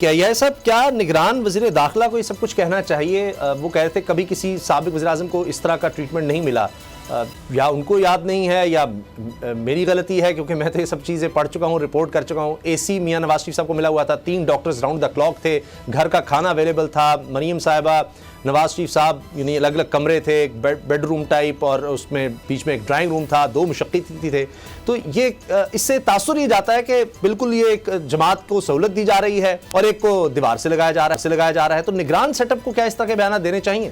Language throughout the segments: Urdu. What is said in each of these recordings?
یہ سب کیا نگران وزیر داخلہ کو یہ سب کچھ کہنا چاہیے؟ وہ کہہ رہے تھے کبھی کسی سابق وزیر اعظم کو اس طرح کا ٹریٹمنٹ نہیں ملا، یا ان کو یاد نہیں ہے یا میری غلطی ہے، کیونکہ میں تو یہ سب چیزیں پڑھ چکا ہوں، رپورٹ کر چکا ہوں۔ اے سی میاں نواز شریف صاحب کو ملا ہوا تھا، 3 ڈاکٹرز راؤنڈ دا کلاک تھے، گھر کا کھانا اویلیبل تھا، مریم صاحبہ، نواز شریف صاحب، یعنی الگ الگ کمرے تھے، ایک بیڈ روم ٹائپ، اور اس میں بیچ میں ایک ڈرائنگ روم تھا، 2 مشقتی تھے۔ تو یہ اس سے تاثر یہ جاتا ہے کہ بالکل یہ ایک جماعت کو سہولت دی جا رہی ہے اور ایک کو دیوار سے لگایا جا رہا ہے۔ تو نگران سیٹ اپ کو کیا اس طرح کے بیانات دینے چاہیے؟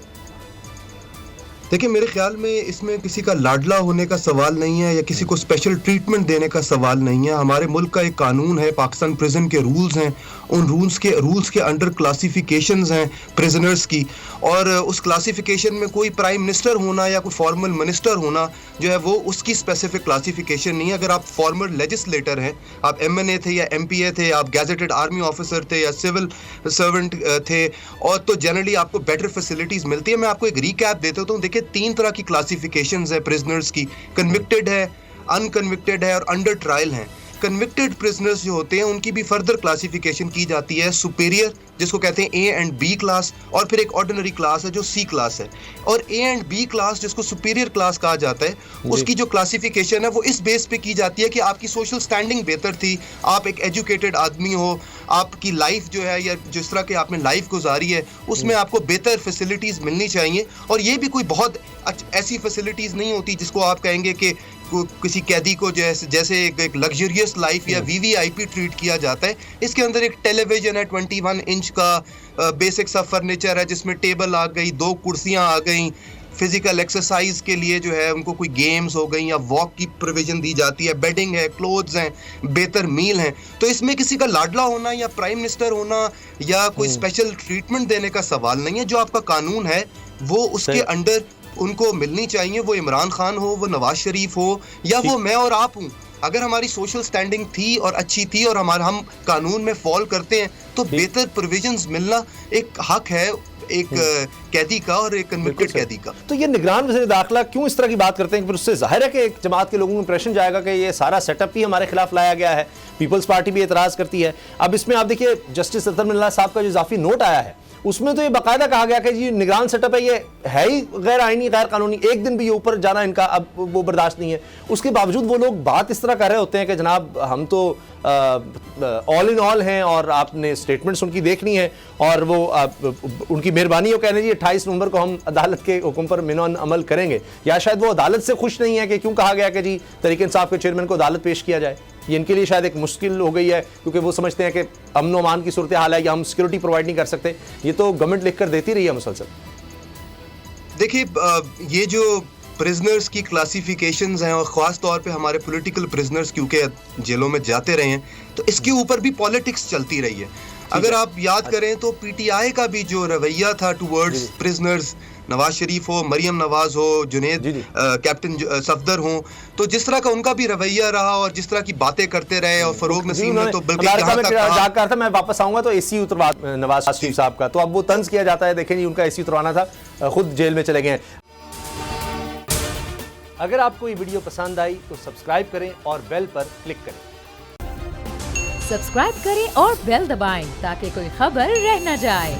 دیکھیں، میرے خیال میں اس میں کسی کا لاڈلا ہونے کا سوال نہیں ہے یا کسی کو اسپیشل ٹریٹمنٹ دینے کا سوال نہیں ہے۔ ہمارے ملک کا ایک قانون ہے، پاکستان پریزن کے رولز ہیں، ان رولز کے انڈر کلاسیفیکیشنز ہیں پریزنرز کی، اور اس کلاسیفیکیشن میں کوئی پرائم منسٹر ہونا یا کوئی فارمل منسٹر ہونا جو ہے وہ اس کی اسپیسیفک کلاسیفیکیشن نہیں ہے۔ اگر آپ فارمر لیجسلیٹر ہیں، آپ ایم این اے تھے یا ایم پی اے تھے، آپ گیزیٹڈ آرمی آفیسر تھے یا سول سرونٹ تھے، اور تو جنرلی آپ کو بیٹر فیسلٹیز ملتی ہے۔ میں آپ کو ایک ریکیپ دیتا ہوں۔ دیکھیں، 3 طرح کی کلاسیفیکیشنز ہیں پرزنرز کی، کنوکٹڈ ہے، ان کنوکٹڈ ہے اور انڈر ٹرائل ہیں۔ کنوکٹڈ پرزنرز جو ہوتے ہیں ان کی بھی فردر کلاسیفیکیشن کی جاتی ہے، سپیریئر جس کو کہتے ہیں اے اینڈ بی کلاس، اور پھر ایک آرڈنری کلاس ہے جو سی کلاس ہے۔ اور اے اینڈ بی کلاس جس کو سپیریئر کلاس کہا جاتا ہے، اس کی جو کلاسیفیکیشن ہے وہ اس بیس پہ کی جاتی ہے کہ آپ کی سوشل سٹینڈنگ بہتر تھی، آپ ایک ایجوکیٹڈ آدمی ہو، آپ کی لائف جو ہے یا جس طرح کہ آپ نے لائف گزاری ہے اس میں آپ کو بہتر فیسلٹیز ملنی چاہیے۔ اور یہ بھی کوئی بہت ایسی فیسلٹیز نہیں ہوتی جس کو آپ کہیں گے کہ کسی قیدی کو جیسے ایک لگژریس لائف یا وی وی آئی پی ٹریٹ کیا جاتا ہے۔ اس کے اندر ایک ٹیلی ویژن ہے 21 انچ کا، بیسک سا فرنیچر ہے جس میں ٹیبل آ گئی، 2 کرسیاں آ گئیں، فزیکل ایکسرسائز کے لیے جو ہے ان کو کوئی گیمز ہو گئیں یا واک کی پروویژن دی جاتی ہے، بیڈنگ ہے، کلوتھز ہیں، بہتر میل ہیں۔ تو اس میں کسی کا لاڈلا ہونا یا پرائم منسٹر ہونا یا کوئی اسپیشل ٹریٹمنٹ دینے کا سوال نہیں ہے۔ جو آپ کا قانون ہے وہ اس کے انڈر ان کو ملنی چاہیے، وہ عمران خان ہو، وہ نواز شریف ہو، یا وہ میں اور آپ ہوں۔ اگر ہماری سوشل سٹینڈنگ تھی اور اچھی تھی اور ہم قانون میں فال کرتے ہیں تو بہتر پروویژنز ملنا ایک حق ہے ایک قیدی کا اور ایک کنوکٹڈ قیدی کا۔ تو یہ نگران وزیر داخلہ کیوں اس طرح کی بات کرتے ہیں کہ پھر اس سے ظاہر ہے کہ ایک جماعت کے لوگوں کو امپریشن جائے گا کہ یہ سارا سیٹ اپ ہی ہمارے خلاف لایا گیا ہے، پیپلز پارٹی بھی اعتراض کرتی ہے۔ اب اس میں آپ دیکھیے جسٹس اطہر من اللہ صاحب کا جو اضافی نوٹ آیا ہے اس میں تو یہ باقاعدہ کہا گیا کہ جی نگران سیٹ اپ ہے، یہ ہے ہی غیر آئینی، غیر قانونی، ایک دن بھی یہ اوپر جانا ان کا اب وہ برداشت نہیں ہے۔ اس کے باوجود وہ لوگ بات اس طرح کر رہے ہوتے ہیں کہ جناب ہم تو آل ان آل ہیں اور آپ نے سٹیٹمنٹس ان کی دیکھنی ہے، اور وہ ان کی مہربانی ہو کہنے جی 28 نومبر کو ہم عدالت کے حکم پر منون عمل کریں گے، یا شاید وہ عدالت سے خوش نہیں ہے کہ کیوں کہا گیا کہ جی تحریک انصاف کے چیئرمین کو عدالت پیش کیا جائے۔ یہ ان کے لیے شاید ایک مشکل ہو گئی ہے کیونکہ وہ سمجھتے ہیں کہ امن و امان کی صورتحال ہے یا ہم سیکورٹی پرووائڈ نہیں کر سکتے۔ یہ تو گورنمنٹ لکھ کر دیتی رہی ہے مسلسل۔ دیکھیے، یہ جو پرزنرز کی کلاسیفیکیشنز ہیں اور خاص طور پہ ہمارے پولیٹیکل پرزنرز کیونکہ جیلوں میں جاتے رہے ہیں تو اس کے اوپر بھی پالیٹکس چلتی رہی ہے۔ اگر آپ یاد کریں تو پی ٹی آئی کا بھی جو رویہ تھا ٹورڈز پرزنرز، نواز شریف ہو، مریم نواز ہو، جنید کیپٹن صفدر ہوں، تو جس طرح کا ان کا بھی رویہ رہا اور جس طرح کی باتیں کرتے رہے، اور فروغ نسیم نے تو بلکہ یہاں تک جا کر تھا میں واپس آؤں گا تو اے سی اتروا نواز شریف صاحب کا، تو اب وہ طنز کیا جاتا ہے، دیکھیں جی ان کا اے سی اتروانا تھا، خود جیل میں چلے گئے ہیں۔ اگر آپ کو یہ ویڈیو پسند آئی تو سبسکرائب کریں اور بیل پر کلک کریں۔ سبسکرائب کریں اور بیل دبائیں تاکہ کوئی خبر رہ نہ جائے۔